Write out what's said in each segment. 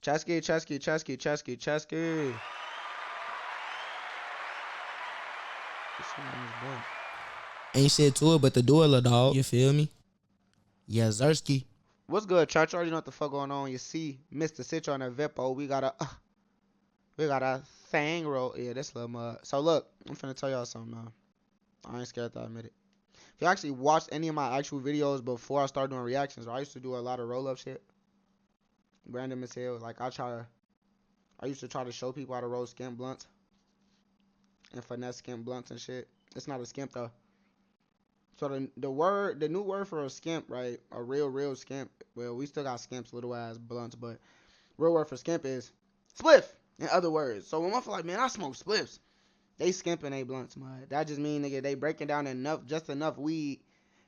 Chesky, Chesky, Chesky, Chesky, Chesky. Ain't shit to it but to do it, little dog. You feel me? Yeah, Zersky. What's good, Church? You already know what the fuck going on. You see, Mr. Sitcho on that Vippo. We got a thing roll. Yeah, this little mud. So look, I'm finna tell y'all something now. I ain't scared to admit it. If you actually watched any of my actual videos before I started doing reactions, I used to do a lot of roll up shit. Random as hell. Like I used to try to show people how to roll skimp blunts and finesse skimp blunts and shit. It's not a skimp though. So the new word for a skimp, right? A real skimp. Well, we still got skimps, little ass blunts, but real word for skimp is spliff. In other words, so when I feel like, man, I smoke spliffs, they skimping they blunts, man. That just mean, nigga, they breaking down just enough weed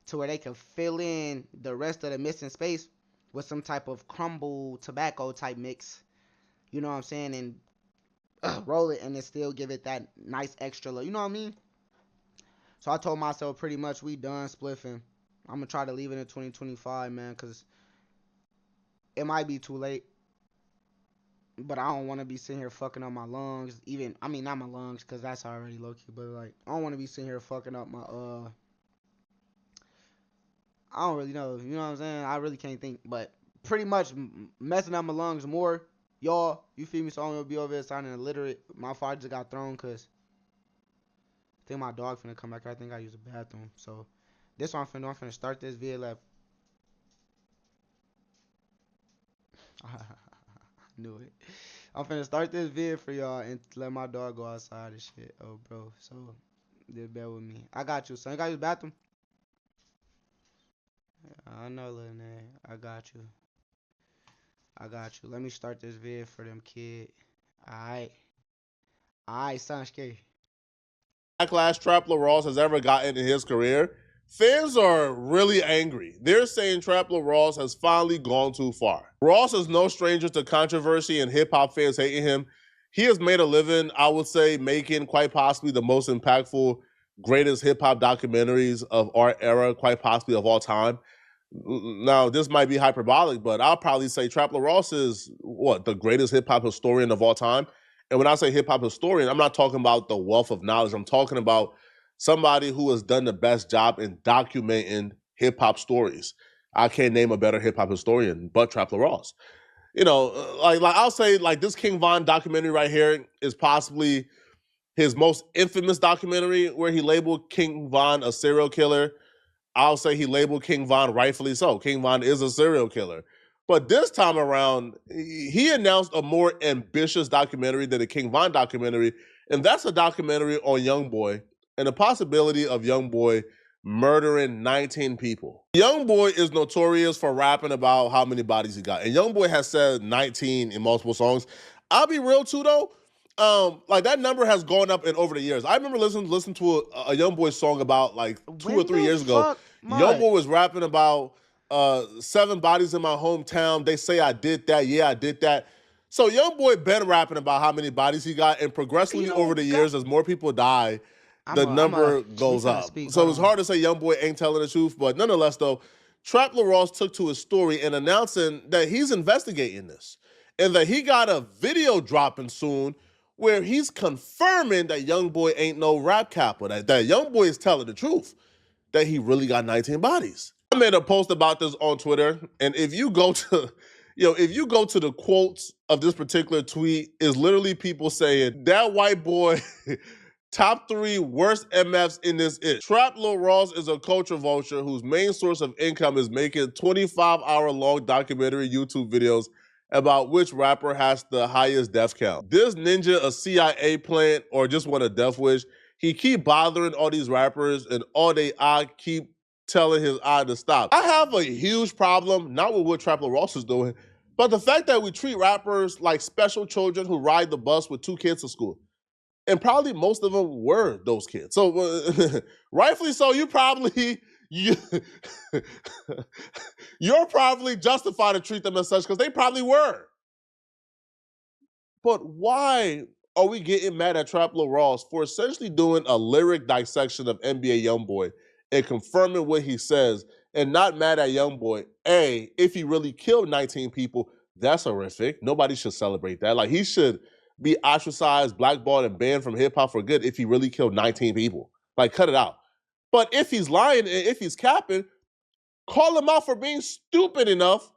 to where they can fill in the rest of the missing space with some type of crumble tobacco type mix. You know what I'm saying? And roll it and then still give it that nice extra look. You know what I mean? So I told myself pretty much we done spliffing. I'm going to try to leave it in 2025, man, because it might be too late. But I don't want to be sitting here fucking up my lungs. Not my lungs, because that's already low-key. But, like, I don't want to be sitting here fucking up my, I don't really know. You know what I'm saying? I really can't think. But pretty much messing up my lungs more. Y'all, you feel me? So I'm going to be over here sounding illiterate. My father just got thrown because I think my dog finna come back. I think I use the bathroom. So this one I'm finna start this vid lab. I knew it. I'm finna start this vid for y'all and let my dog go outside and shit. Oh, bro. So just bear with me. I got you, son. You got use the bathroom? I know, little nigga. I got you. Let me start this vid for them kid. Alright, son. Scary. Backlash Trapler Ross has ever gotten in his career, fans are really angry. They're saying Trapler Ross has finally gone too far. Ross is no stranger to controversy and hip-hop fans hating him. He has made a living, I would say, making quite possibly the most impactful, greatest hip-hop documentaries of our era, quite possibly of all time. Now, this might be hyperbolic, but I'll probably say Trapler Ross is, the greatest hip-hop historian of all time. And when I say hip-hop historian, I'm not talking about the wealth of knowledge. I'm talking about somebody who has done the best job in documenting hip-hop stories. I can't name a better hip-hop historian but Trapler Ross. You know, like I'll say, like, this King Von documentary right here is possibly his most infamous documentary, where he labeled King Von a serial killer. I'll say he labeled King Von rightfully so. King Von is a serial killer. But this time around, he announced a more ambitious documentary than the King Von documentary, and that's a documentary on Youngboy and the possibility of Youngboy murdering 19 people. Youngboy is notorious for rapping about how many bodies he got, and Youngboy has said 19 in multiple songs. I'll be real too, though. Like, that number has gone up in over the years. I remember listening to a Youngboy song about like 2 or 3 years ago. Youngboy was rapping about 7 bodies in my hometown. They say I did that. Yeah, I did that. So Youngboy been rapping about how many bodies he got, and progressively over the years, as more people die, the number goes up. So it's hard to say Youngboy ain't telling the truth, but nonetheless, though, Trapler Ross took to his story and announcing that he's investigating this and that he got a video dropping soon where he's confirming that Youngboy ain't no rap capo, that Youngboy is telling the truth, that he really got 19 bodies. I made a post about this on Twitter, and if you go to, the quotes of this particular tweet, is literally people saying, that white boy, top 3 worst MFs in this it. Trapler Ross is a culture vulture whose main source of income is making 25-hour-long documentary YouTube videos about which rapper has the highest death count. This ninja a CIA plant or just want a death wish? He keep bothering all these rappers, and all they eye keep telling his eye to stop. I have a huge problem, not with what Trapler Ross is doing, but the fact that we treat rappers like special children who ride the bus with 2 kids to school. And probably most of them were those kids. So rightfully so, you're probably justified to treat them as such, because they probably were. But why are we getting mad at Trapler Ross for essentially doing a lyric dissection of NBA Youngboy and confirming what he says, and not mad at Youngboy, A, if he really killed 19 people, That's horrific. Nobody should celebrate that. Like, he should be ostracized, blackballed, and banned from hip hop for good if he really killed 19 people. Like, cut it out. But if he's lying and if he's capping, call him out for being stupid enough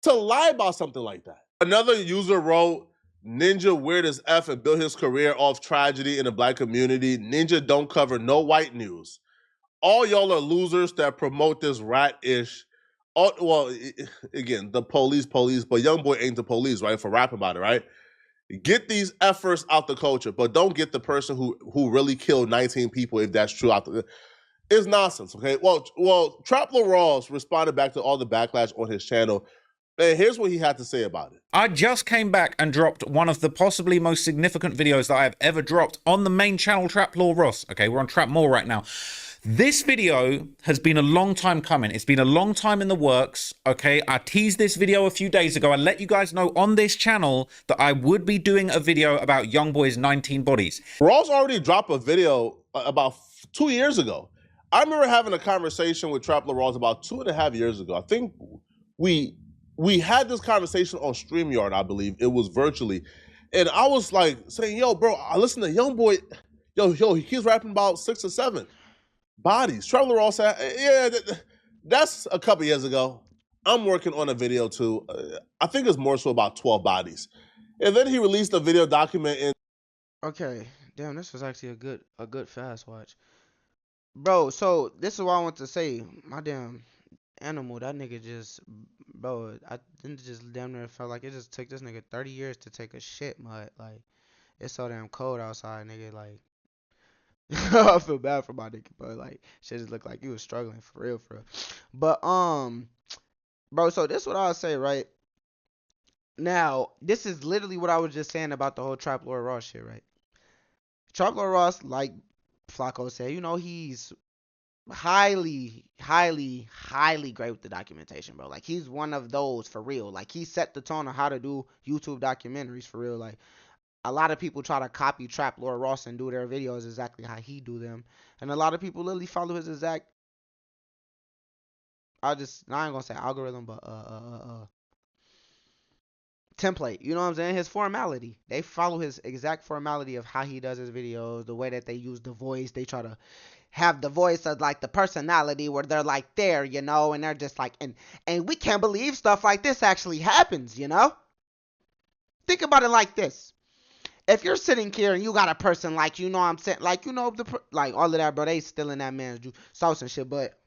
to lie about something like that. Another user wrote, Ninja weird as F and built his career off tragedy in the black community. Ninja don't cover no white news. All y'all are losers that promote this rat-ish. Well, again, the police, but Youngboy ain't the police, right? For rapping about it, right? Get these efforts out the culture, but don't get the person who really killed 19 people, if that's true, out the. It's nonsense, okay? Well, Trap Lil Rawls responded back to all the backlash on his channel. And here's what he had to say about it. I just came back and dropped one of the possibly most significant videos that I've ever dropped on the main channel, Trap Lil Ross. Okay, we're on Trap More right now. This video has been a long time coming. It's been a long time in the works, okay? I teased this video a few days ago. I let you guys know on this channel that I would be doing a video about Youngboy's 19 bodies. Ross already dropped a video about 2 years ago. I remember having a conversation with Trap Lil Rawls about 2.5 years ago. I think we had this conversation on StreamYard, I believe. It was virtually. And I was like saying, yo, bro, I listen to Youngboy. Yo, he keeps rapping about 6 or 7 bodies. Trap Lil Rawls said, yeah, that's a couple years ago. I'm working on a video too. I think it's more so about 12 bodies. And then he released a video document in. Okay, damn, this was actually a good fast watch. Bro, so this is what I want to say. My damn animal, that nigga just, bro, I didn't just damn near felt like it just took this nigga 30 years to take a shit, mud. Like, it's so damn cold outside, nigga. Like, I feel bad for my nigga, but like, shit just looked like he was struggling for real, for real. But bro, so this is what I'll say, right? Now, this is literally what I was just saying about the whole Trap Lord Ross shit, right? Trap Lord Ross, like Flacco said, you know, he's highly great with the documentation, bro. Like, he's one of those for real. Like, he set the tone on how to do YouTube documentaries for real. Like, a lot of people try to copy Trap Lord Ross and do their videos exactly how he do them, and a lot of people literally follow his exact. I ain't gonna say algorithm, but template. You know what I'm saying? His formality. They follow his exact formality of how he does his videos, the way that they use the voice. They try to have the voice of like the personality where they're like there, you know, and they're just like, and we can't believe stuff like this actually happens, you know? Think about it like this. If you're sitting here and you got a person like, you know what I'm saying, like, you know, like all of that, bro, they still in that man's sauce and shit, but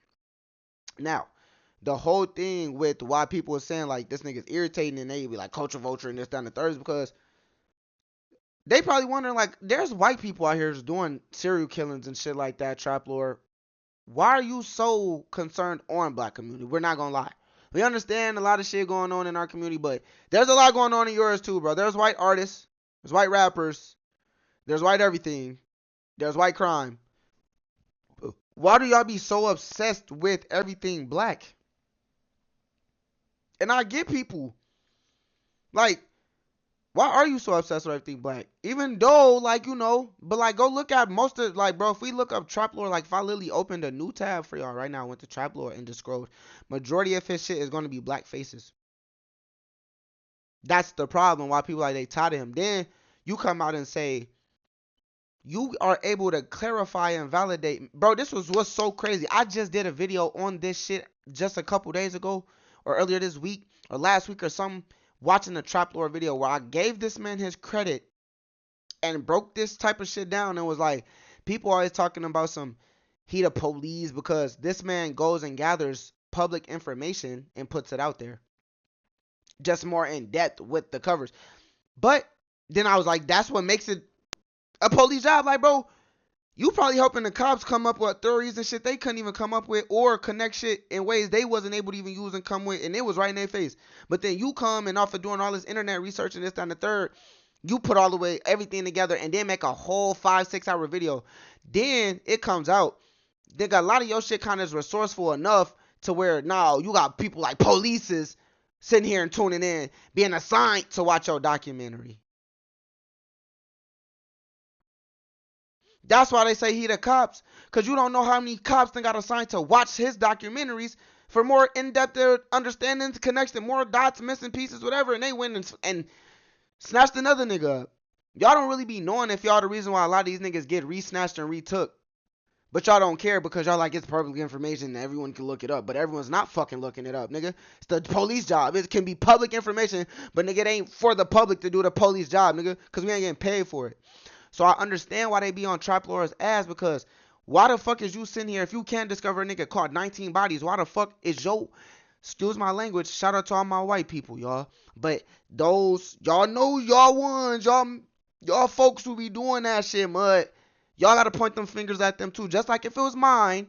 now, the whole thing with why people are saying like this nigga's irritating and they be like culture vulture and this down the third is because they probably wondering like there's white people out here just doing serial killings and shit like that, Trap Lord. Why are you so concerned on black community? We're not gonna lie. We understand a lot of shit going on in our community, but there's a lot going on in yours too, bro. There's white artists, there's white rappers, there's white everything, there's white crime. Why do y'all be so obsessed with everything black? And I get people. Like, why are you so obsessed with everything black? Even though, like, you know, but like, go look at most of, like, bro, if we look up Trap Lord, like, if I literally opened a new tab for y'all right now, I went to Trap Lord and just scrolled, majority of his shit is going to be black faces. That's the problem. Why people like, they tired of him. Then you come out and say, you are able to clarify and validate. Bro, this was what's so crazy. I just did a video on this shit just a couple days ago, or earlier this week, or last week or something, watching the Trap Lord video where I gave this man his credit and broke this type of shit down and was like, people always talking about some he the police because this man goes and gathers public information and puts it out there. Just more in depth with the covers. But then I was like, that's what makes it a police job. Like, bro, you probably helping the cops come up with theories and shit they couldn't even come up with or connect shit in ways they wasn't able to even use and come with, and it was right in their face. But then you come and off of doing all this internet research and this, that, and the third, you put all the way everything together and then make a whole 5-6 hour video. Then it comes out. They got a lot of your shit kind of resourceful enough to where now you got people like polices sitting here and tuning in, being assigned to watch your documentary. That's why they say he the cops. Because you don't know how many cops they got assigned to watch his documentaries for more in-depth understanding, connection, more dots, missing pieces, whatever, and they went and snatched another nigga up. Y'all don't really be knowing if y'all the reason why a lot of these niggas get re-snatched and retook. But y'all don't care because y'all like it's public information and everyone can look it up. But everyone's not fucking looking it up, nigga. It's the police job. It can be public information, but nigga, it ain't for the public to do the police job, nigga, because we ain't getting paid for it. So I understand why they be on Trap Lord's ass, because why the fuck is you sitting here if you can't discover a nigga caught 19 bodies? Why the fuck is yo, excuse my language, shout out to all my white people, y'all. But those, y'all know y'all ones, y'all folks who be doing that shit, mud. Y'all gotta point them fingers at them too. Just like if it was my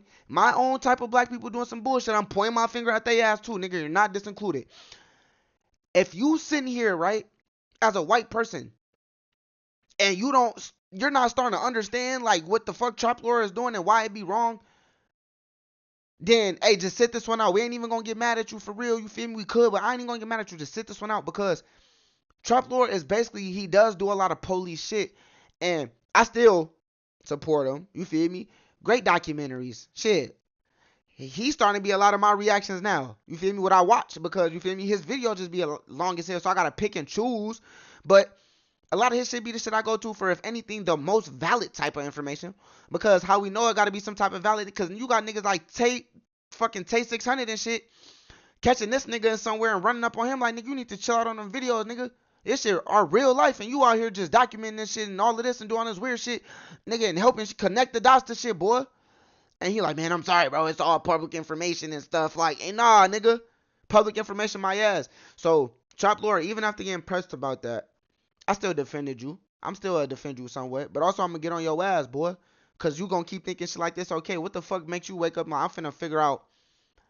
own type of black people doing some bullshit, I'm pointing my finger at their ass too, nigga. You're not disincluded. If you sitting here, right, as a white person, and you're not starting to understand like what the fuck Trap Lord is doing and why it be wrong, then hey, just sit this one out. We ain't even gonna get mad at you for real. You feel me? We could, but I ain't even gonna get mad at you. Just sit this one out, because Trap Lord is basically, he does do a lot of police shit, and I still support him. You feel me? Great documentaries. Shit. He's starting to be a lot of my reactions now. You feel me? What I watch, because you feel me? His video just be long as hell, so I gotta pick and choose. But a lot of his shit be the shit I go to for, if anything, the most valid type of information. Because how we know it gotta be some type of valid, because you got niggas like fucking Tay 600 and shit, catching this nigga in somewhere and running up on him like, nigga, you need to chill out on them videos, nigga. This shit are real life, and you out here just documenting this shit and all of this and doing this weird shit, nigga, and helping connect the dots to shit, boy. And he like, man, I'm sorry, bro. It's all public information and stuff. Like, hey, nah, nigga. Public information, my ass. So, Trap Lord, even after getting pressed about that, I still defended you. I'm still gonna defend you somewhat. But also, I'm gonna get on your ass, boy. Because you gonna keep thinking shit like this. Okay, what the fuck makes you wake up? I'm finna figure out.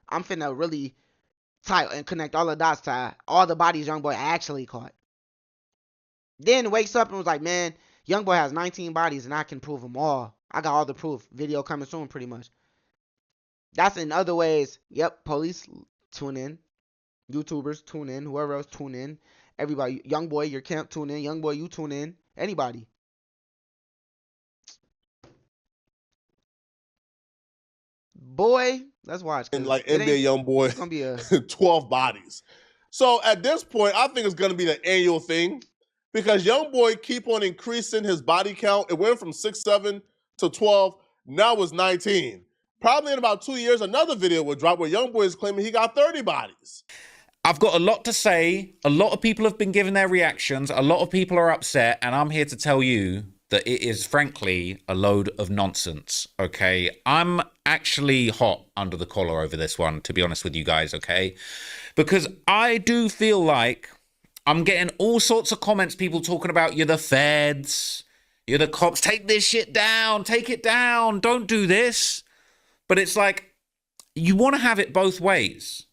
I'm finna really tie and connect all the dots to all the bodies Youngboy actually caught. Then wakes up and was like, man, Youngboy has 19 bodies and I can prove them all. I got all the proof. Video coming soon, pretty much. That's in other ways. Yep, police tune in. YouTubers tune in. Whoever else tune in. Everybody. Youngboy, your camp tune in. Youngboy, you tune in. Anybody. Boy, let's watch. And like NBA Youngboy, it's gonna be a 12 bodies. So at this point, I think it's gonna be the annual thing, because Youngboy keep on increasing his body count. It went from 6'7" to 12. Now it's 19. Probably in about 2 years, another video will drop where Youngboy is claiming he got 30 bodies. I've got a lot to say. A lot of people have been giving their reactions. A lot of people are upset, and I'm here to tell you that it is frankly a load of nonsense, okay? I'm actually hot under the collar over this one, to be honest with you guys, okay? Because I do feel like I'm getting all sorts of comments, people talking about, you're the feds, you're the cops, take this shit down, take it down, don't do this. But it's like, you want to have it both ways.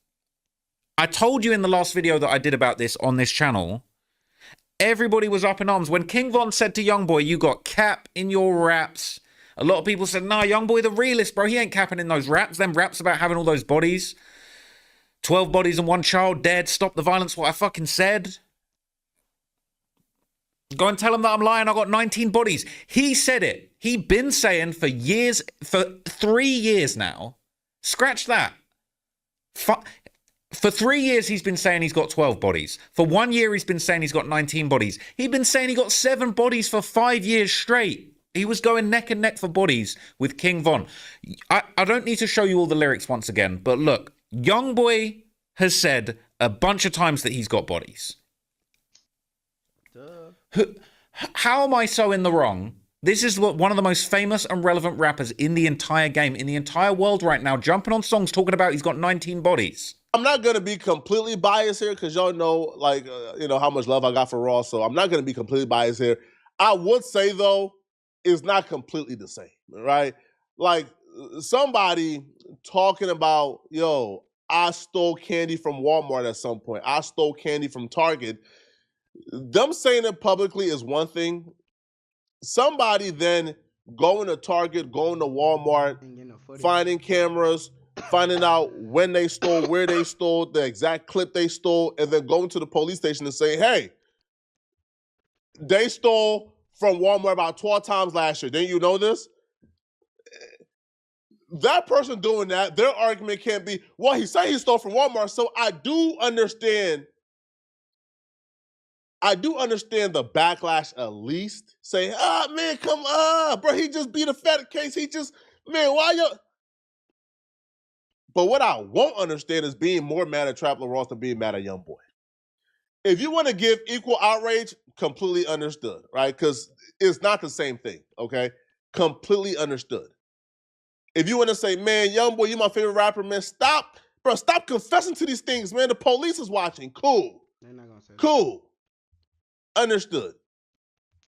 I told you in the last video that I did about this on this channel, everybody was up in arms. When King Von said to Youngboy, you got cap in your raps, a lot of people said, nah, Youngboy the realist, bro. He ain't capping in those raps. Them raps about having all those bodies. 12 bodies and 1 child dead. Stop the violence, what I fucking said. Go and tell him that I'm lying. I got 19 bodies. He said it. He been saying for years, for 3 years now. Scratch that. For 3 years, he's been saying he's got 12 bodies. For 1 year, he's been saying he's got 19 bodies. He'd been saying he got 7 bodies for 5 years straight. He was going neck and neck for bodies with King Von. I don't need to show you all the lyrics once again, but look, Youngboy has said a bunch of times that he's got bodies. How am I so in the wrong? This is one of the most famous and relevant rappers in the entire game, in the entire world right now, jumping on songs talking about he's got 19 bodies. I'm not going to be completely biased here, because y'all know, like, how much love I got for Raw, so I'm not going to be completely biased here. I would say, though, it's not completely the same, right? Like, somebody talking about, yo, I stole candy from Walmart at some point. I stole candy from Target. Them saying it publicly is one thing. Somebody then going to Target, going to Walmart, finding cameras, finding out when they stole, where they stole, the exact clip they stole, and then going to the police station and saying, hey, they stole from Walmart about 12 times last year. Didn't you know this? that person doing that, their argument can't be, well, he said he stole from Walmart. So I do understand the backlash at least. Say, man, come on, bro. He just beat a fat case. Man, why you? But what I won't understand is being more mad at Trapler Ross than being mad at Youngboy. If you want to give equal outrage, completely understood, right? Because it's not the same thing, okay? Completely understood. If you want to say, man, Youngboy, you my favorite rapper, man, stop confessing to these things, man. The police is watching. Cool. They're not gonna say that. Cool. Understood.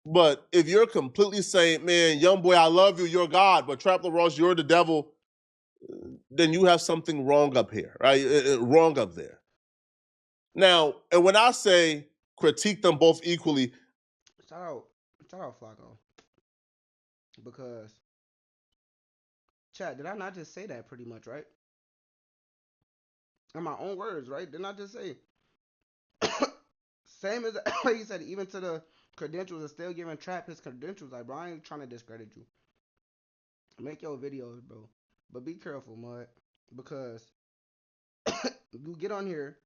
But if you're completely saying, man, Youngboy, I love you, you're God, but Trapler Ross, you're the devil, then you have something wrong up here, right? Wrong up there. Now, and when I say critique them both equally, Shout out Flacco. Because chat, did I not just say that pretty much, right? In my own words, right? Didn't I just say same as like you said, even to the credentials are still giving Trap his credentials. Like, bro, I ain't trying to discredit you. Make your videos, bro. But be careful, Mud. Because you get on here,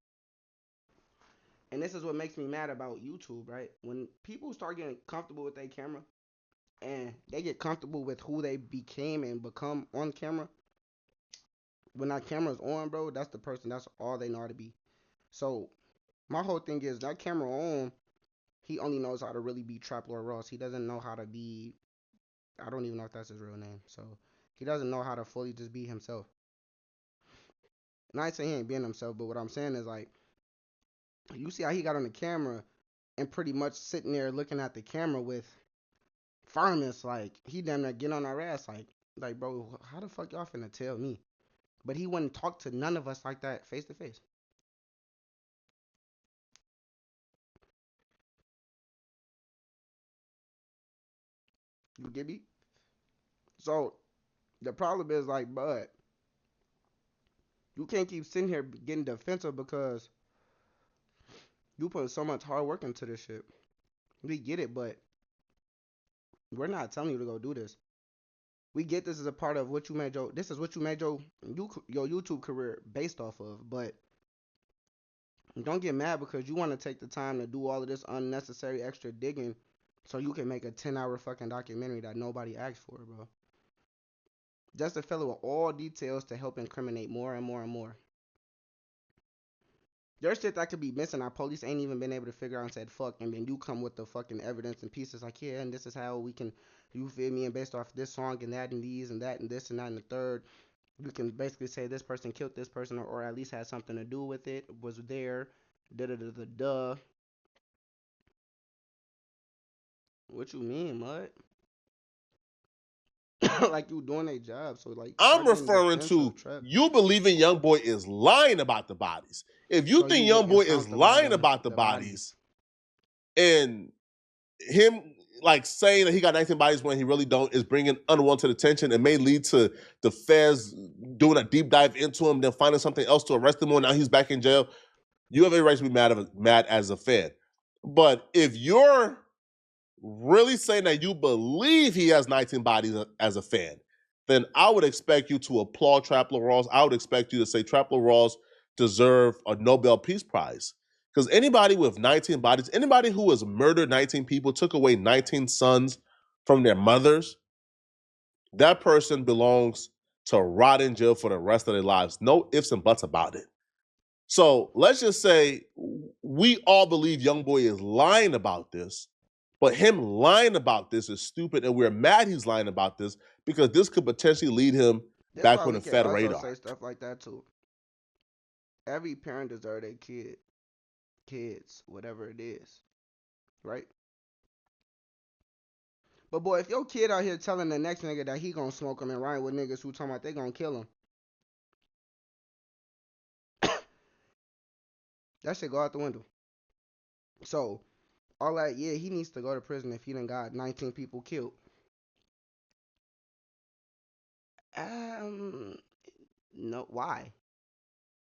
and this is what makes me mad about YouTube, right? When people start getting comfortable with their camera, and they get comfortable with who they became and become on camera, when that camera's on, bro, that's the person, that's all they know how to be. So, my whole thing is, that camera on, he only knows how to really be Trap Lord Ross. He doesn't know how to be, I don't even know if that's his real name. So, he doesn't know how to fully just be himself. And I ain't saying he ain't being himself, but what I'm saying is, like, you see how he got on the camera and pretty much sitting there looking at the camera with firmness, like, he damn near get on our ass, like, bro, how the fuck y'all finna tell me? But he wouldn't talk to none of us like that face to face. You get me? So, the problem is, like, bud, you can't keep sitting here getting defensive because you put so much hard work into this shit. We get it, but we're not telling you to go do this. We get this as a part of what you made your, this is what you made your YouTube career based off of, but don't get mad because you want to take the time to do all of this unnecessary extra digging so you can make a 10-hour fucking documentary that nobody asked for, bro. Just to fill it with all details to help incriminate more and more and more. There's shit that could be missing. Our police ain't even been able to figure out and said fuck, and then you come with the fucking evidence and pieces like, yeah, and this is how we can, you feel me, and based off this song and that and these and that and this and that and the third, we can basically say this person killed this person or at least had something to do with it, was there, da-da-da-da-da. What you mean, Mud? Like you doing a job, so like I'm referring to you believing Youngboy is lying about the bodies. If you think Youngboy is lying about the bodies and him like saying that he got 19 bodies when he really don't is bringing unwanted attention and may lead to the feds doing a deep dive into him, then finding something else to arrest him on, now he's back in jail, you have a right to be mad as a fan. But if you're really saying that you believe he has 19 bodies as a fan, then I would expect you to applaud Trapler Ross. I would expect you to say Trapler Ross deserve a Nobel Peace Prize. Because anybody with 19 bodies, anybody who has murdered 19 people, took away 19 sons from their mothers, that person belongs to rot in jail for the rest of their lives. No ifs and buts about it. So let's just say we all believe Youngboy is lying about this, but him lying about this is stupid, and we're mad he's lying about this because this could potentially lead him back on the Fed radar. Say stuff like that too. Every parent deserves their kids, whatever it is, right? But boy, if your kid out here telling the next nigga that he gonna smoke him and ride with niggas who talking about they gonna kill him, that shit go out the window. So, all that, yeah, he needs to go to prison if he done got 19 people killed. No, why?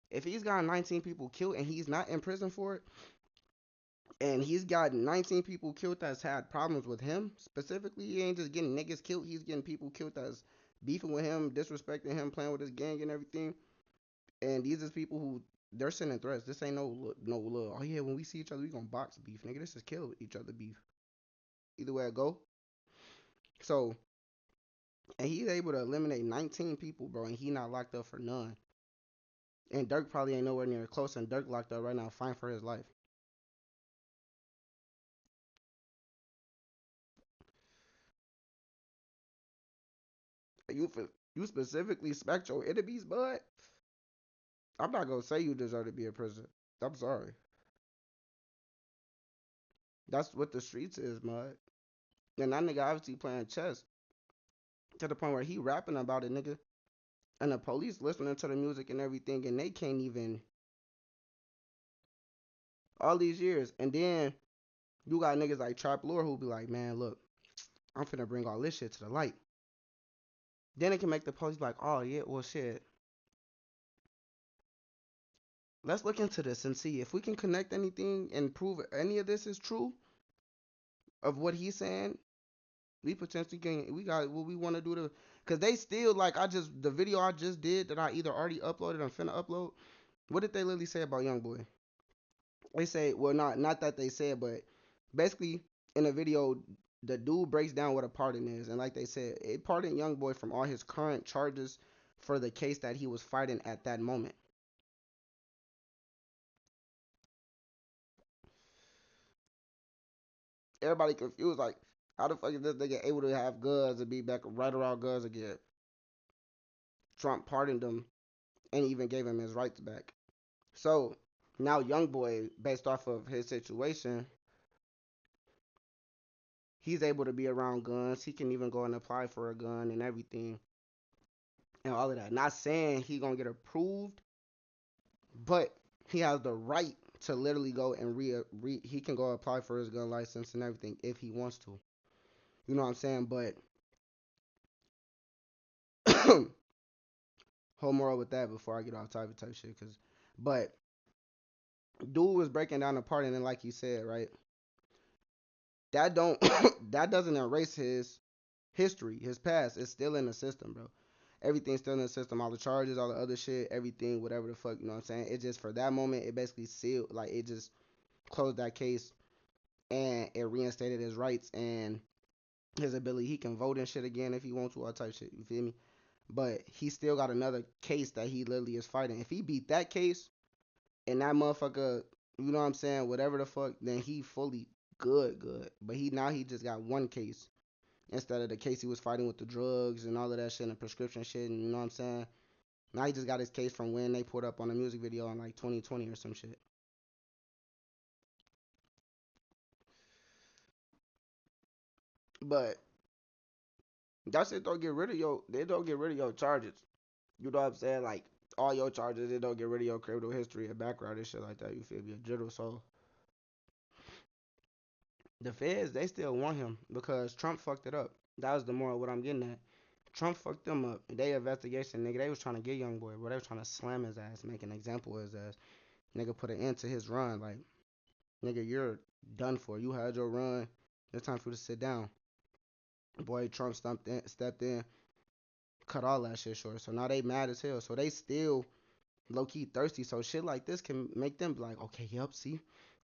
If he's got 19 people killed and he's not in prison for it, and he's got 19 people killed that's had problems with him specifically, he ain't just getting niggas killed, he's getting people killed that's beefing with him, disrespecting him, playing with his gang and everything. And these is people who they're sending threats. This ain't no little. Oh yeah, when we see each other, we gonna box beef, nigga. This is kill each other beef. Either way I go. So, and he's able to eliminate 19 people, bro, and he not locked up for none. And Dirk probably ain't nowhere near close, and Dirk locked up right now, fighting for his life. You specifically spec your enemies, bud. I'm not gonna say you deserve to be in prison. I'm sorry. That's what the streets is, mud. And that nigga obviously playing chess to the point where he rapping about it, nigga. And the police listening to the music and everything, and they can't even all these years. And then you got niggas like Trap Lore who be like, man, look, I'm finna bring all this shit to the light. Then it can make the police be like, oh yeah, well shit. Let's look into this and see if we can connect anything and prove any of this is true of what he's saying. We potentially can. We got what we want to do to, cause they still like the video I just did that I either already uploaded or finna upload. What did they literally say about Youngboy? They say, well, not that they said, but basically in the video, the dude breaks down what a pardon is, and like they said, it pardoned Youngboy from all his current charges for the case that he was fighting at that moment. Everybody confused, like, how the fuck is this nigga able to have guns and be back right around guns again? Trump pardoned him and even gave him his rights back. So now Youngboy, based off of his situation, he's able to be around guns. He can even go and apply for a gun and everything and all of that. Not saying he gonna get approved, but he has the right to literally go and he can go apply for his gun license and everything if he wants to. You know what I'm saying? But whole moral with that before I get off type shit, but dude was breaking down the pardon, and like you said, right? That that doesn't erase his history, his past. It's still in the system, bro. Everything's still in the system. All the charges, all the other shit, everything, whatever the fuck, you know what I'm saying? It just, for that moment, it basically sealed, like, it just closed that case, and it reinstated his rights and his ability. He can vote and shit again if he wants to, all type shit, you feel me? But he still got another case that he literally is fighting. If he beat that case, and that motherfucker, you know what I'm saying, whatever the fuck, then he fully good. But now he just got one case instead of the case he was fighting with the drugs and all of that shit and the prescription shit, and you know what I'm saying? Now he just got his case from when they put up on a music video in like 2020 or some shit. But that shit don't get rid of your charges. You know what I'm saying? Like, all your charges, it don't get rid of your criminal history and background and shit like that. You feel me? In general, so the feds, they still want him because Trump fucked it up. That was the moral of what I'm getting at. Trump fucked them up. They investigation, nigga, they was trying to get Youngboy, bro. They was trying to slam his ass, make an example of his ass. Nigga put an end to his run. Like, nigga, you're done for. You had your run. It's time for you to sit down. Boy, Trump stepped in, cut all that shit short. So now they mad as hell. So they still low-key thirsty. So shit like this can make them be like, okay, yep, see?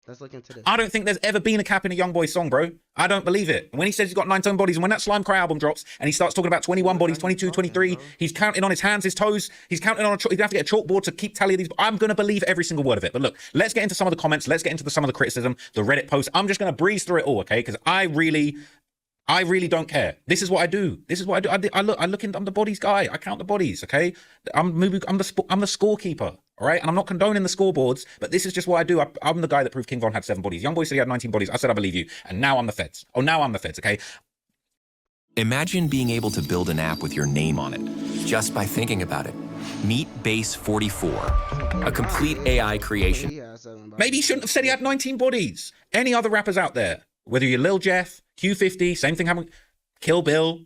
Let's look into this. I don't think there's ever been a cap in a Youngboy song, bro. I don't believe it. When he says he's got 19 bodies, and when that Slime Cry album drops, and he starts talking about 21 bodies, 22, 23, he's counting on his hands, his toes. He's counting on he's gonna have to get a chalkboard to keep tally of these. I'm gonna believe every single word of it. But look, let's get into some of the comments. Let's get into some of the criticism, the Reddit posts. I'm just gonna breeze through it all, okay? Because I really don't care. This is what I do. This is what I do. I look into. I'm the bodies guy. I count the bodies. Okay. I'm the scorekeeper. All right. And I'm not condoning the scoreboards, but this is just what I do. I'm the guy that proved King Von had 7 bodies. Youngboy said he had 19 bodies. I said I believe you. And now I'm the feds. Oh, now I'm the feds. Okay. Imagine being able to build an app with your name on it just by thinking about it. Meet Base 44, a complete AI creation. Maybe he shouldn't have said he had 19 bodies. Any other rappers out there, whether you're Lil Jeff, Q50, same thing happened, Kill Bill.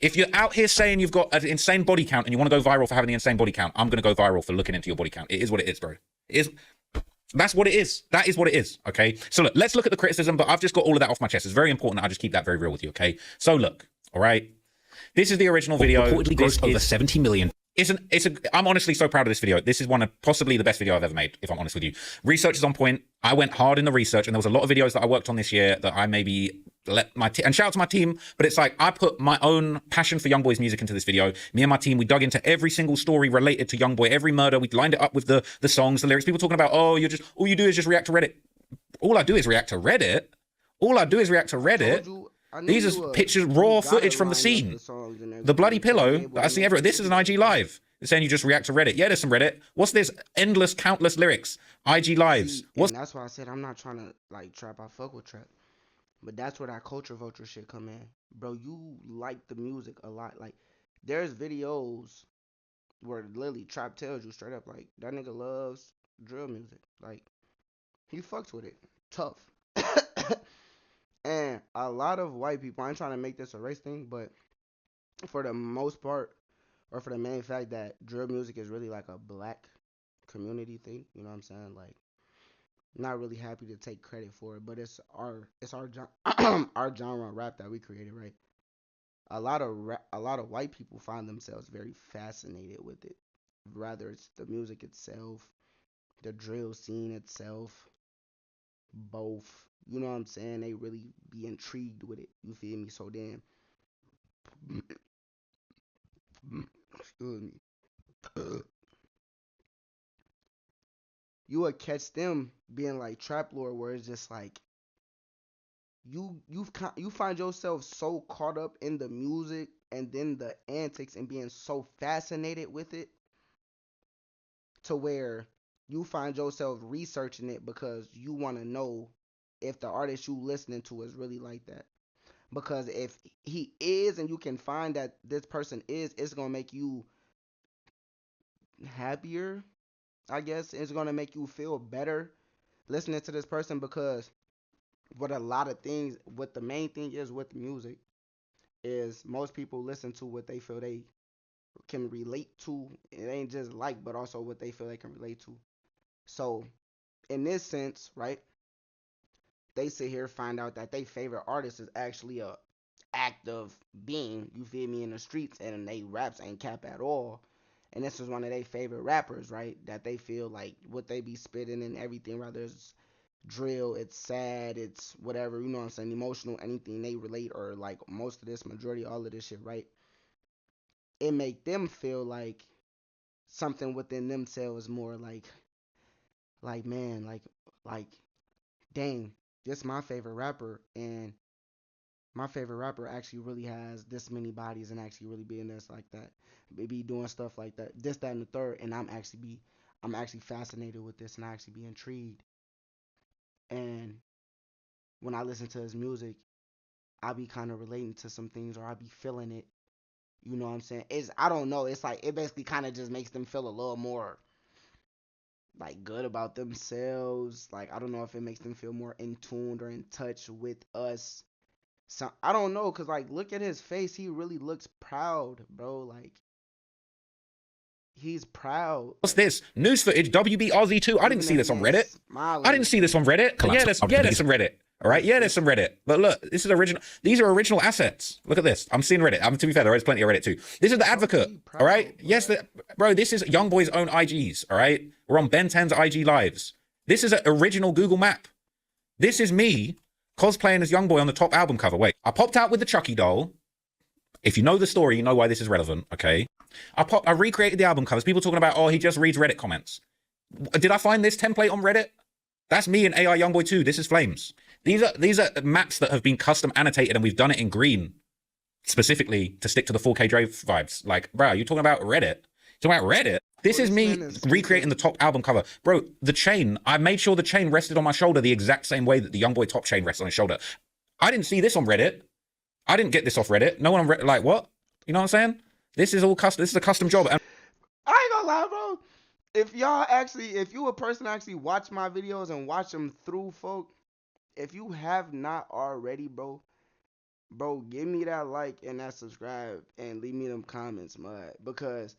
If you're out here saying you've got an insane body count and you want to go viral for having the insane body count, I'm going to go viral for looking into your body count. It is what it is, bro. That's what it is. That is what it is, okay? So look, let's look at the criticism, but I've just got all of that off my chest. It's very important that I just keep that very real with you, okay? So look, all right? This is the original video. Reportedly grossed over 70 million. I'm honestly so proud of this video. This is possibly the best video I've ever made, if I'm honest with you. Research is on point. I went hard in the research, and there was a lot of videos that I worked on this year that I maybe let my and shout out to my team, but it's like I put my own passion for Youngboy's music into this video. Me and my team, we dug into every single story related to Youngboy, every murder. We lined it up with the songs, the lyrics. People talking about, all you do is just react to Reddit. All I do is react to Reddit. All I do is react to Reddit. These are pictures, raw footage from the scene. The bloody pillow that I see everywhere. This is an IG live. It's saying you just react to Reddit. Yeah, there's some Reddit. What's this? Endless, countless lyrics. IG lives. And that's why I said I'm not trying to like trap. I fuck with trap. But that's where that culture vulture shit come in. Bro, you like the music a lot. Like, there's videos where literally trap tells you straight up, like, that nigga loves drill music. Like, he fucks with it. Tough. And a lot of white people, I ain't trying to make this a race thing, but for the most part, or for the main fact that drill music is really like a black community thing, you know what I'm saying? Like, not really happy to take credit for it, but it's our our genre of rap that we created, right? A lot of white people find themselves very fascinated with it. Rather it's the music itself, the drill scene itself, both. You know what I'm saying? They really be intrigued with it. You feel me? So then, excuse me. You would catch them being like trap lore, where it's just like you find yourself so caught up in the music and then the antics and being so fascinated with it to where you find yourself researching it because you want to know if the artist you listening to is really like that. Because if he is and you can find that this person is, it's gonna make you happier, I guess. It's gonna make you feel better listening to this person, because what the main thing is with music is most people listen to what they feel they can relate to. It ain't just like, but also what they feel they can relate to. So in this sense, right, they sit here find out that their favorite artist is actually a active being, you feel me, in the streets, and they raps ain't cap at all. And this is one of their favorite rappers, right? That they feel like what they be spitting and everything, whether it's drill, it's sad, it's whatever, you know what I'm saying, emotional, anything they relate, or like most of this, majority, all of this shit, right? It make them feel like something within themselves more like man, like dang, this my favorite rapper, and my favorite rapper actually really has this many bodies and actually really being this like that, maybe doing stuff like that, this, that, and the third, and I'm actually fascinated with this, and I actually be intrigued. And when I listen to his music, I be kind of relating to some things, or I be feeling it. You know what I'm saying? I don't know. It's like it basically kind of just makes them feel a little more like good about themselves. Like, I don't know if it makes them feel more in tune or in touch with us. So I don't know, cause like look at his face. He really looks proud, bro. Like, he's proud. What's this? News footage, WBRZ2. I didn't see this on Reddit. I didn't see this on Reddit. Yeah, there's some Reddit. All right, yeah, there's some Reddit. But look, this is original. These are original assets. Look at this. I'm seeing Reddit. To be fair, there is plenty of Reddit too. This is the Advocate. All right. Yes, bro. This is Youngboy's own IGs. All right. We're on Ben 10's IG lives. This is an original Google map. This is me cosplaying as Youngboy on the top album cover. Wait, I popped out with the Chucky doll. If you know the story, you know why this is relevant. Okay. I recreated the album covers. People talking about, oh, he just reads Reddit comments. Did I find this template on Reddit? That's me and AI Youngboy 2. This is Flames. These are maps that have been custom annotated, and we've done it in green specifically to stick to the 4K Dre vibes. Like, bro, you talking about Reddit? Talking about Reddit? This is me recreating the top album cover. Bro, the chain, I made sure the chain rested on my shoulder the exact same way that the Youngboy top chain rests on his shoulder. I didn't see this on Reddit. I didn't get this off Reddit. No one on Reddit, like, what? You know what I'm saying? This is all custom. This is a custom job. And I ain't gonna lie, bro. If you a person actually watch my videos and watch them through, folk, if you have not already, bro, give me that like and that subscribe and leave me them comments, mud, because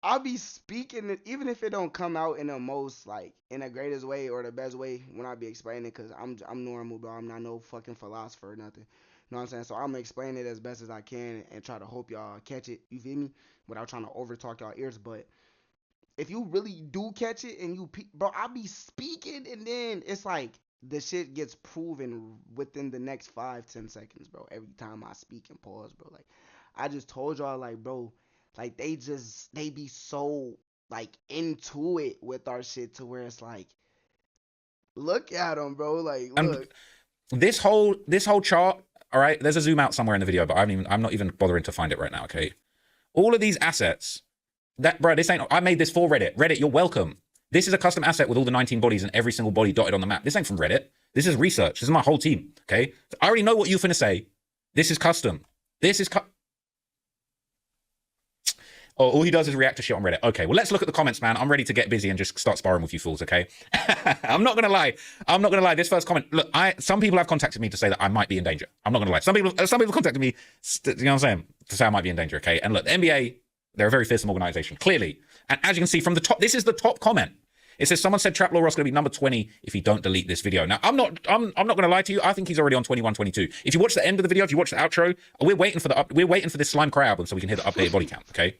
I'll be speaking it, even if it don't come out in the most, like, in the greatest way or the best way when I be explaining it, because I'm normal, bro. I'm not no fucking philosopher or nothing. know what I'm saying? So I'm gonna explain it as best as I can and try to hope y'all catch it. You feel me? Without trying to overtalk y'all ears. But if you really do catch it and bro, I be speaking and then it's like the shit gets proven within the next 5-10 seconds, bro. Every time I speak and pause, bro. Like I just told y'all, like, bro, like they be so like into it with our shit to where it's like, look at them, bro. Like, look. This whole chart, all right, there's a zoom out somewhere in the video, but I'm not even bothering to find it right now, okay? All of these assets, bro, this ain't, I made this for Reddit. Reddit, you're welcome. This is a custom asset with all the 19 bodies and every single body dotted on the map. This ain't from Reddit. This is research. This is my whole team, okay? So I already know what you're finna say. This is custom. This is Oh, all he does is react to shit on Reddit. Okay, well, let's look at the comments, man. I'm ready to get busy and just start sparring with you fools, okay? I'm not gonna lie. This first comment, look, some people have contacted me to say that I might be in danger. I'm not gonna lie. Some people contacted me, you know what I'm saying, to say I might be in danger, okay? And look, the NBA, they're a very fearsome organization, clearly. And as you can see from the top, this is the top comment. It says, someone said Trap Lord Ross going to be number 20 if he don't delete this video. Now, I'm not going to lie to you. I think he's already on 21, 22. If you watch the end of the video, if you watch the outro, we're waiting for this Slime Cry album so we can hit the updated body count, okay?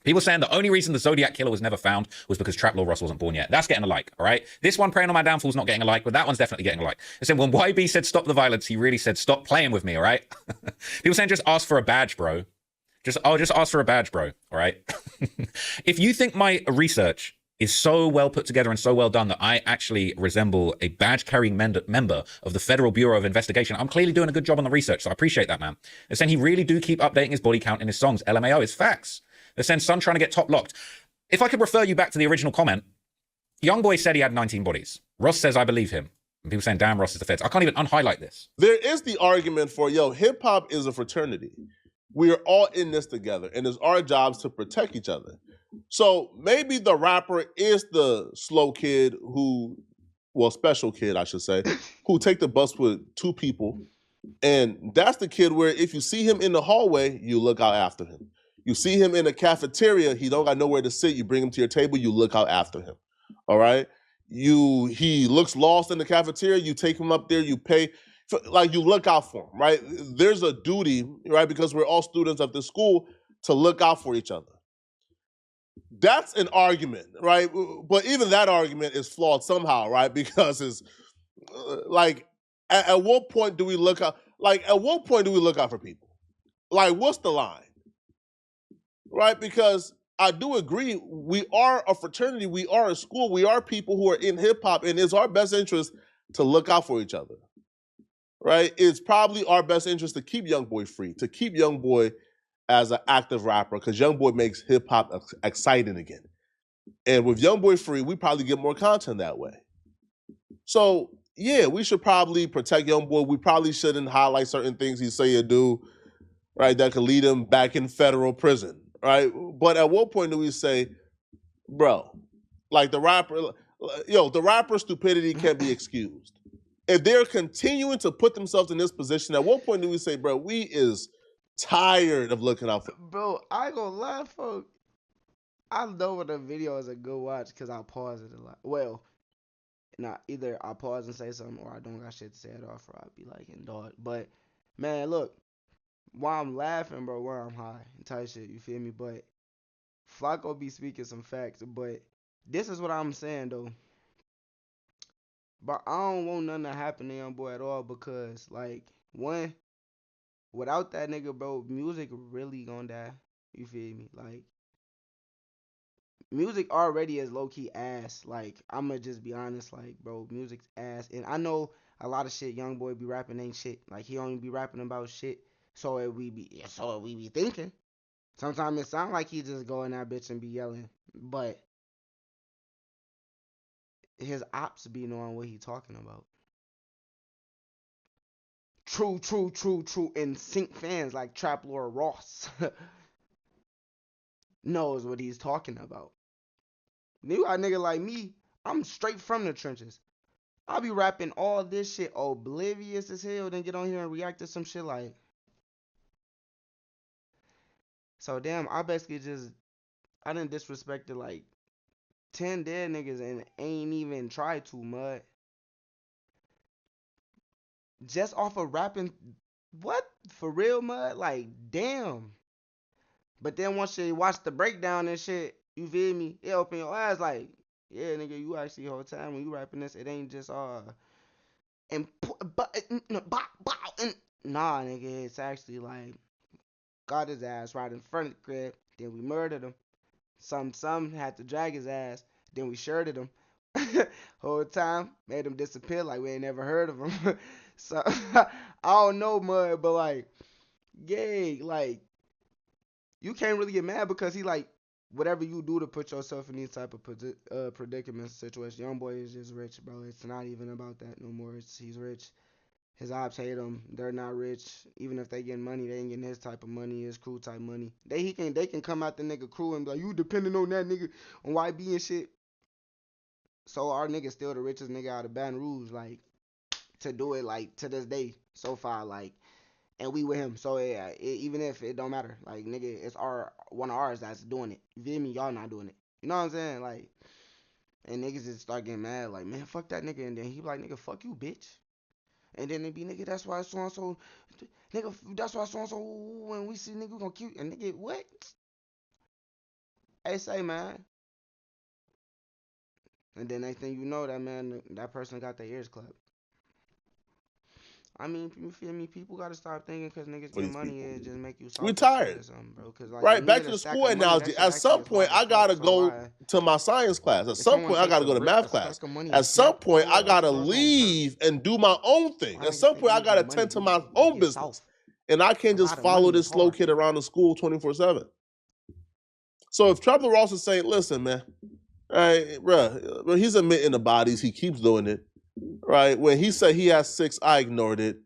People saying the only reason the Zodiac Killer was never found was because Trap Lord Ross wasn't born yet. That's getting a like, all right? This one, Praying on My Downfall, is not getting a like, but that one's definitely getting a like. They're saying, when YB said stop the violence, he really said stop playing with me, all right? People saying just ask for a badge, bro. Just ask for a badge, bro, all right? If you think my research is so well put together and so well done that I actually resemble a badge-carrying member of the Federal Bureau of Investigation, I'm clearly doing a good job on the research, so I appreciate that, man. They're saying he really do keep updating his body count in his songs. LMAO, it's facts. They're saying son trying to get top locked. If I could refer you back to the original comment, Youngboy said he had 19 bodies. Ross says I believe him. And people saying, damn, Ross is the feds. I can't even unhighlight this. There is the argument for, hip-hop is a fraternity. We are all in this together, and it's our jobs to protect each other. So maybe the rapper is the slow kid special kid, I should say, who take the bus with two people. And that's the kid where if you see him in the hallway, you look out after him. You see him in the cafeteria, he don't got nowhere to sit, you bring him to your table, you look out after him, all right? He looks lost in the cafeteria, you take him up there, you pay, like you look out for him, right? There's a duty, right, because we're all students of the school, to look out for each other. That's an argument, right? But even that argument is flawed somehow, right? Because it's like, at what point do we look out? Like, at what point do we look out for people? Like, what's the line, right? Because I do agree, we are a fraternity, we are a school, we are people who are in hip hop, and it's our best interest to look out for each other, right? It's probably our best interest to keep Youngboy free, to keep Youngboy as an active rapper, because Youngboy makes hip hop exciting again. And with Youngboy free, we probably get more content that way. So yeah, we should probably protect Youngboy. We probably shouldn't highlight certain things he say or do, right, that could lead him back in federal prison, right? But at what point do we say, bro, like the rapper's stupidity can't be excused. If they're continuing to put themselves in this position, at what point do we say, bro, we is tired of looking out for... Bro, I ain't gonna lie, folks. I know when a video is a good watch because I pause it a lot. Well, either I pause and say something or I don't got shit to say at all, or I'll be like in dog. But man, look, while I'm laughing, bro, while I'm high and type shit, you feel me? But Flacco be speaking some facts, but this is what I'm saying though. But I don't want nothing to happen to Youngboy at all because, like, one, without that nigga, bro, music really gonna die. You feel me? Like, music already is low-key ass. Like, I'ma just be honest, like, bro, music's ass. And I know a lot of shit Youngboy be rapping ain't shit. Like, he only be rapping about shit. So we be thinking. Sometimes it sound like he just go in that bitch and be yelling. But his ops be knowing what he talking about. True. And sync fans like Trap Lord Ross knows what he's talking about. You got a nigga like me, I'm straight from the trenches. I'll be rapping all this shit oblivious as hell, then get on here and react to some shit like. So damn, I done disrespected like 10 dead niggas and ain't even tried to, mud. Just off of rapping what? For real, mud? Like, damn. But then once you watch the breakdown and shit, you feel me? It open your eyes like, yeah, nigga, you actually whole time when you rapping this, it ain't just and nah, nigga, it's actually like got his ass right in front of the crib, then we murdered him. Some had to drag his ass, then we shirted him. Whole time, made him disappear like we ain't never heard of him. So I don't know, mud, but like, yeah, like you can't really get mad because he like whatever you do to put yourself in these type of predicaments situation. Youngboy is just rich, bro. It's not even about that no more. He's rich. His ops hate him. They're not rich. Even if they getting money, they ain't getting his type of money, his crew type money. They can come out the nigga crew and be like, you depending on that nigga on YB and shit. So our nigga still the richest nigga out of Baton Rouge, like to do it like to this day so far, like, and we with him. So even if it don't matter, like nigga, it's one of ours that's doing it. You feel me? Y'all not doing it. You know what I'm saying? Like, and niggas just start getting mad, like, man, fuck that nigga, and then he be like, nigga, fuck you, bitch. And then they be, nigga, that's why so and so, nigga, that's why so and so, when we see nigga, we gonna keep, and nigga, what? Hey, say, man. And then next thing you know, that person got their ears clapped. I mean, you feel me? People gotta stop thinking because niggas get money, it just make you soft. We tired. Or something, bro. Cause, like, right, back to the school analogy. At some point, I gotta go to my science class. At some point, I gotta go to math class. At some point, I gotta leave and do my own thing. At some point, I gotta tend to my own business. And I can't just follow this slow kid around the school 24/7. So if Trapper Ross is saying, listen, man, right, bro, he's admitting the bodies, he keeps doing it. Right, when he said he has 6, I ignored it.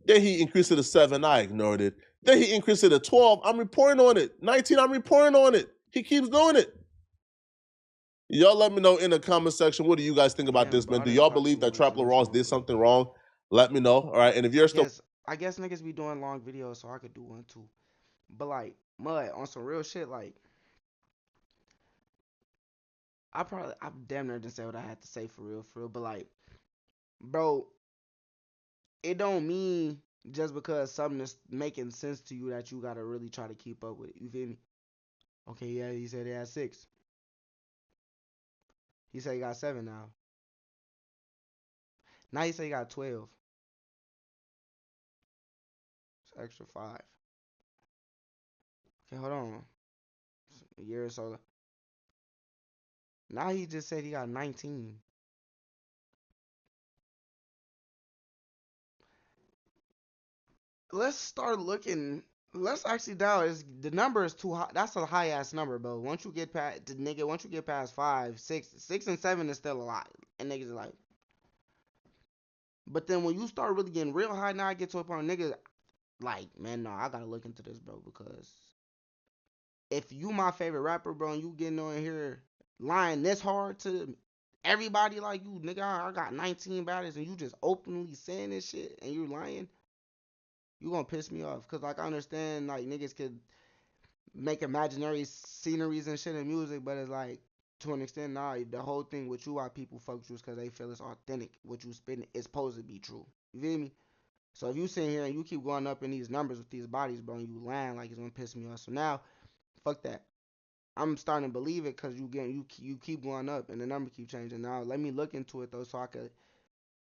Then he increased it to 7, I ignored it. Then he increased it to 12, I'm reporting on it. 19, I'm reporting on it. He keeps doing it. Y'all let me know in the comment section, what do you guys think about this, man? Do y'all believe that Trapper Ross did something wrong? Let me know, all right? And if you're still... I guess niggas be doing long videos, so I could do one too. But like, mud, on some real shit, like, I damn near didn't say what I had to say for real, but like, bro, it don't mean just because something is making sense to you that you gotta really try to keep up with it. You feel me? Okay, yeah, he said he had 6. He said he got 7 now. Now he said he got 12. It's extra 5. Okay, hold on. A year or so. Now he just said he got 19. Let's start looking. Let's actually down. The number is too high. That's a high ass number, bro. Once you get past the nigga, once you get past 5, 6 and 7 is still a lot. And niggas are like. But then when you start really getting real high, now I get to a point, niggas like, man, no, I gotta look into this, bro, because if you my favorite rapper, bro, and you getting on here lying this hard to everybody like you, nigga, I got 19 battles and you just openly saying this shit and you lying, you gonna piss me off. Cause like I understand like niggas could make imaginary sceneries and shit in music, but it's like to an extent, nah, the whole thing with you why people fuck with you is cause they feel it's authentic. What you spitting is supposed to be true. You feel me? So if you sit here and you keep going up in these numbers with these bodies, bro, and you lying, like it's gonna piss me off. So now, fuck that. I'm starting to believe it because you keep going up and the number keep changing. Now let me look into it though, so I could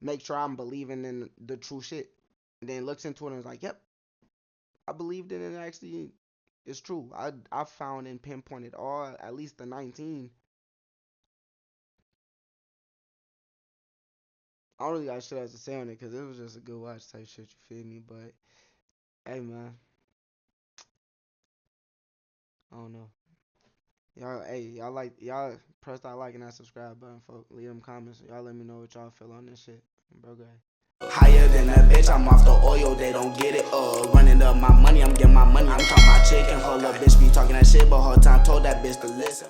make sure I'm believing in the true shit. And then looks into it and was like, yep, I believed in it. And actually, it's true. I found and pinpointed all at least the 19. I don't really got shit else to say on it because it was just a good watch type shit. You feel me? But hey, man, I don't know. Y'all press that like and that subscribe button, folks. Leave them comments. Y'all let me know what y'all feel on this shit. Bro, guys. Higher than a bitch, I'm off the oil, they don't get it. Running up my money, I'm getting my money. I'm talking my chicken, hold up, bitch be talking that shit, but whole time told that bitch to listen.